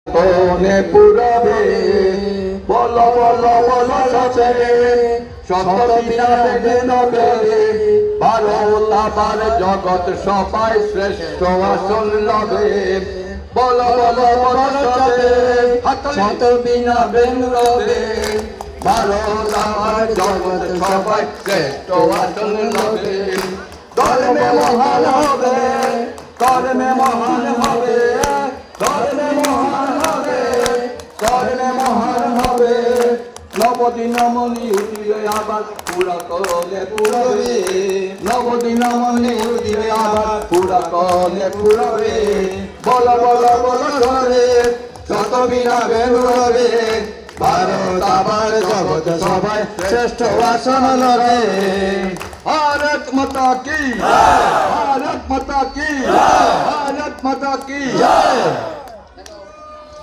কোনে পুরাবে বল বল বল সচে শত বিনাবে নবে ভারত আবার জগৎ সবাই শ্রেষ্ঠ আসন লবে বল বল বল সচে শত বিনাবে নবে ভারত আবার জগৎ সবাই শ্রেষ্ঠ আসন লবে ধর্মে মহান হবে ধর্মে মহান হবে ধর্মে মহান হবে ধর্মে মহান হবে নবদিনমণি উঠিবে আবার পুরা কলে পুরবে নবদিনমণি উঠিবে আবার পুরা কলে পুরবে বল বল বল সরে শত বিনা বেরোবে ভারত আবার জগৎ সবাই শ্রেষ্ঠ আসন লবে भारत माता की भारत माता की भारत माता की जय।